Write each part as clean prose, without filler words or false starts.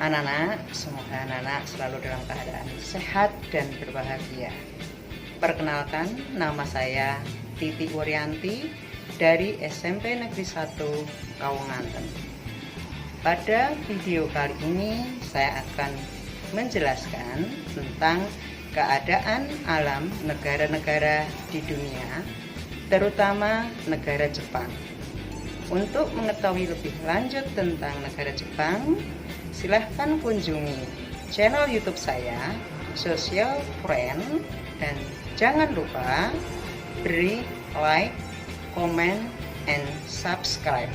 Anak-anak, semoga anak-anak selalu dalam keadaan sehat dan berbahagia. Perkenalkan, nama saya Titi Wuryanti dari SMP Negeri 1 Kawanganten. Pada video kali ini saya akan menjelaskan tentang keadaan alam negara-negara di dunia, terutama negara Jepang. Untuk mengetahui lebih lanjut tentang negara Jepang, silahkan kunjungi channel YouTube saya, Social Friend, dan jangan lupa beri like, comment, and subscribe.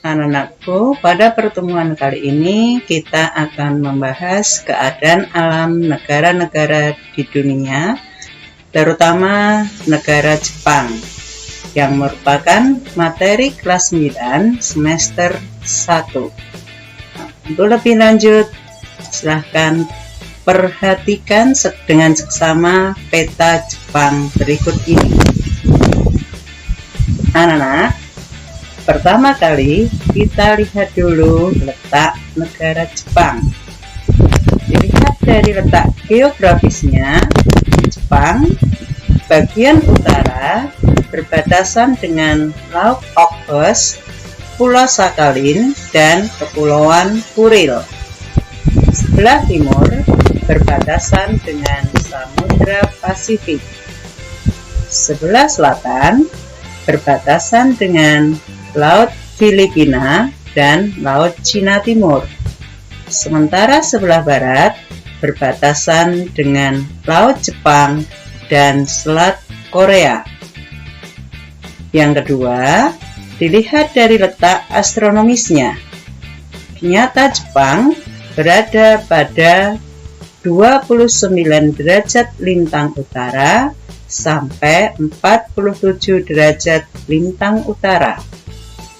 Anak-anakku, pada pertemuan kali ini kita akan membahas keadaan alam negara-negara di dunia, terutama negara Jepang, yang merupakan materi kelas 9 semester 1. Untuk lebih lanjut, silahkan perhatikan dengan seksama peta Jepang berikut ini. Anak-anak, pertama kali kita lihat dulu letak negara Jepang. Dilihat dari letak geografisnya, Jepang bagian utara berbatasan dengan Laut Okhotsk, Pulau Sakhalin, dan Kepulauan Kuril. Sebelah timur berbatasan dengan Samudra Pasifik. Sebelah selatan berbatasan dengan Laut Filipina dan Laut Cina Timur. Sementara sebelah barat berbatasan dengan Laut Jepang dan Selat Korea. Yang kedua, dilihat dari letak astronomisnya. Ternyata Jepang berada pada 29 derajat lintang utara sampai 47 derajat lintang utara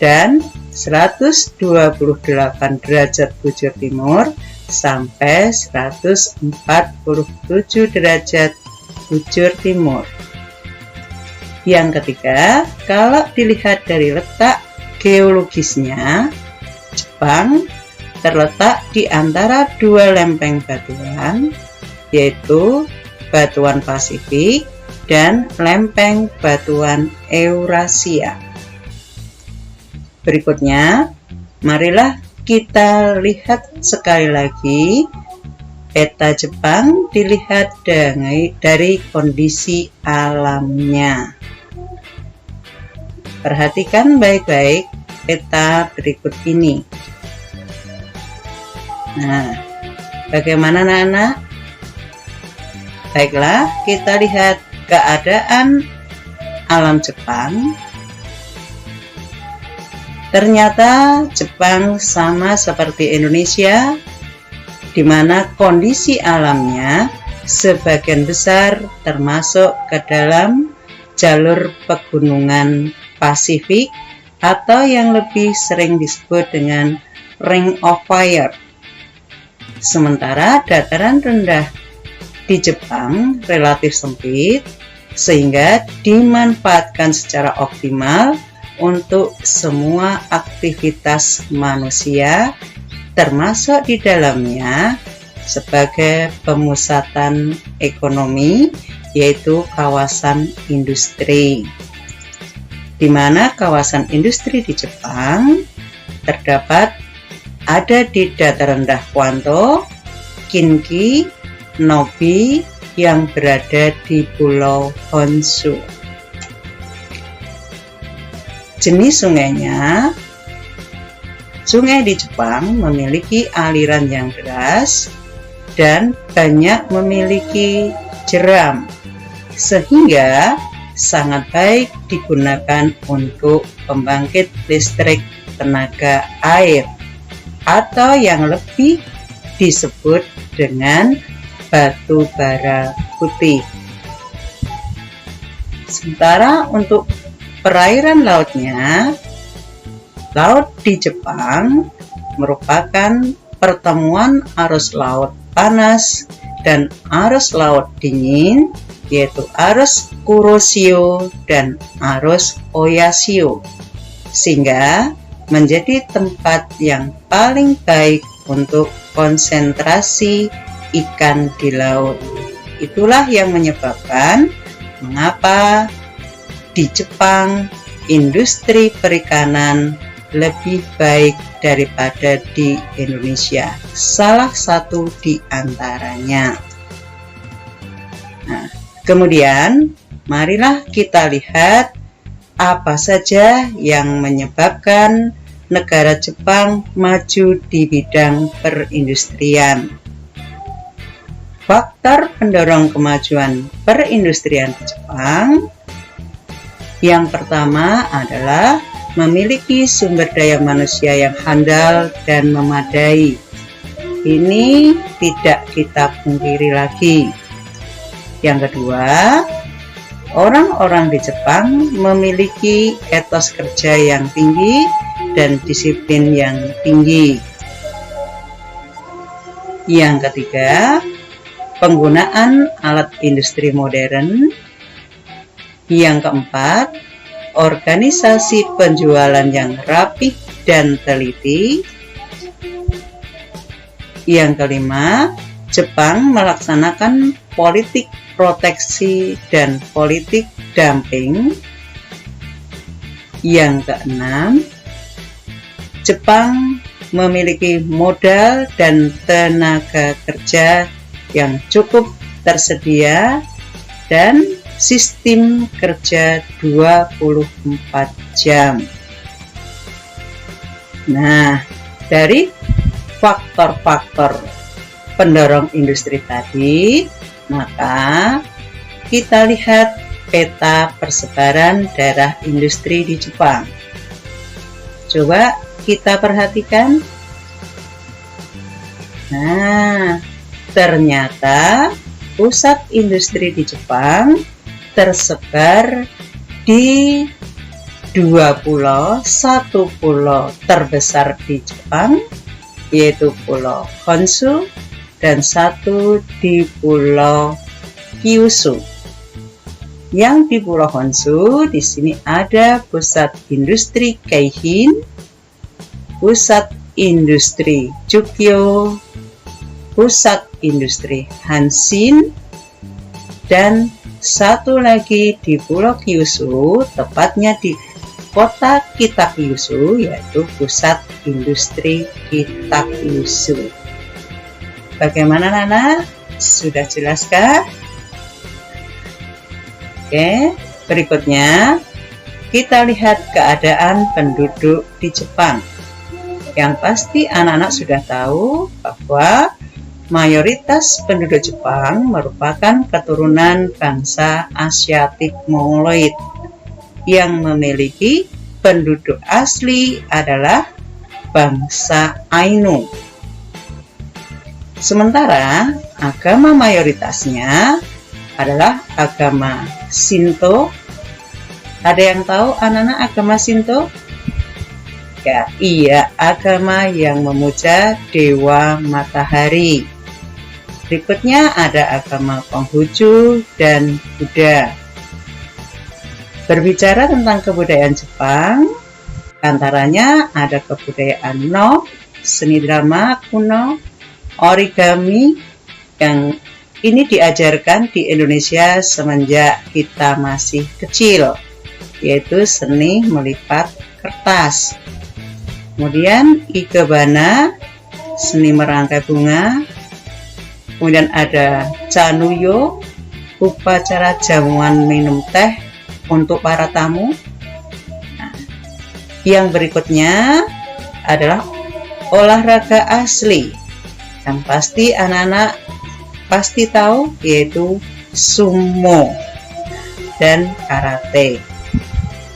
dan 128 derajat bujur timur sampai 147 derajat bujur timur. Yang ketiga, kalau dilihat dari letak geologisnya, Jepang terletak di antara dua lempeng batuan, yaitu batuan Pasifik dan lempeng batuan Eurasia. Berikutnya, marilah kita lihat sekali lagi peta Jepang dilihat dari kondisi alamnya. Perhatikan baik-baik peta berikut ini. Nah, bagaimana anak-anak? Baiklah, kita lihat keadaan alam Jepang. Ternyata Jepang sama seperti Indonesia, di mana kondisi alamnya sebagian besar termasuk ke dalam jalur pegunungan Pasifik atau yang lebih sering disebut dengan Ring of Fire. Sementara dataran rendah di Jepang relatif sempit sehingga dimanfaatkan secara optimal untuk semua aktivitas manusia, termasuk di dalamnya sebagai pemusatan ekonomi, yaitu kawasan industri, di mana kawasan industri di Jepang ada di dataran rendah Kwanto, Kinki, Nobi yang berada di Pulau Honshu. Jenis sungainya, sungai di Jepang memiliki aliran yang deras dan banyak memiliki jeram, sehingga sangat baik digunakan untuk pembangkit listrik tenaga air atau yang lebih disebut dengan batu bara putih. Sementara untuk perairan lautnya, laut di Jepang merupakan pertemuan arus laut panas dan arus laut dingin, yaitu arus Kuroshio dan arus Oyashio, sehingga menjadi tempat yang paling baik untuk konsentrasi ikan di laut. Itulah yang menyebabkan mengapa di Jepang industri perikanan lebih baik daripada di Indonesia. Salah satu di antaranya. Nah, kemudian marilah kita lihat apa saja yang menyebabkan negara Jepang maju di bidang perindustrian. Faktor pendorong kemajuan perindustrian di Jepang yang pertama adalah memiliki sumber daya manusia yang handal dan memadai. Ini tidak kita pungkiri lagi. Yang kedua, orang-orang di Jepang memiliki etos kerja yang tinggi dan disiplin yang tinggi. Yang ketiga, penggunaan alat industri modern. Yang keempat, organisasi penjualan yang rapih dan teliti. Yang kelima, Jepang melaksanakan politik proteksi dan politik dumping. Yang keenam, Jepang memiliki modal dan tenaga kerja yang cukup tersedia dan sistem kerja 24 jam. Nah, dari faktor-faktor pendorong industri tadi, maka kita lihat peta persebaran daerah industri di Jepang. Coba kita perhatikan. Nah, ternyata pusat industri di Jepang tersebar di 2 pulau. Satu pulau terbesar di Jepang, yaitu Pulau Honshu, dan satu di Pulau Kyushu. Yang di Pulau Honshu, di sini ada pusat industri Keihin, pusat industri Chukyo, pusat industri Hanshin, dan satu lagi di Pulau Kyushu, tepatnya di kota Kitakyushu, yaitu pusat industri Kitakyushu. Bagaimana Nana? Sudah jelaskah? Oke, berikutnya kita lihat keadaan penduduk di Jepang. Yang pasti anak-anak sudah tahu bahwa mayoritas penduduk Jepang merupakan keturunan bangsa Asiatik Mongoloid yang memiliki penduduk asli adalah bangsa Ainu. Sementara agama mayoritasnya adalah agama Shinto. Ada yang tahu anak-anak agama Shinto? Ya, iya, agama yang memuja dewa matahari. Berikutnya ada agama Konghucu dan Buddha. Berbicara tentang kebudayaan Jepang, antaranya ada kebudayaan No, seni drama kuno, origami, yang ini diajarkan di Indonesia semenjak kita masih kecil, yaitu seni melipat kertas. Kemudian ikebana, seni merangkai bunga. Kemudian ada Chanuyo, upacara jamuan minum teh untuk para tamu. Nah, yang berikutnya adalah olahraga asli yang pasti anak-anak pasti tahu, yaitu sumo dan karate.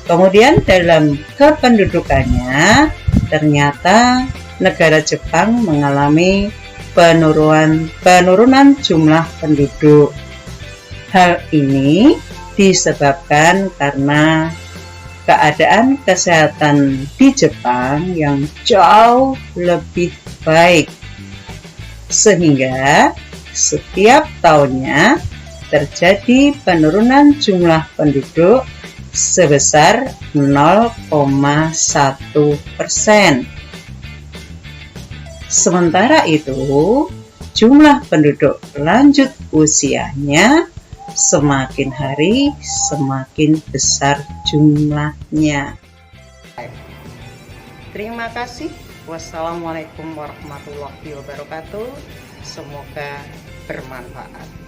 Kemudian dalam kependudukannya, ternyata negara Jepang mengalami penurunan jumlah penduduk. Hal ini disebabkan karena keadaan kesehatan di Jepang yang jauh lebih baik, sehingga setiap tahunnya terjadi penurunan jumlah penduduk sebesar 0,1%. Sementara itu, jumlah penduduk lanjut usianya semakin hari semakin besar jumlahnya. Terima kasih. Wassalamualaikum warahmatullahi wabarakatuh. Semoga bermanfaat.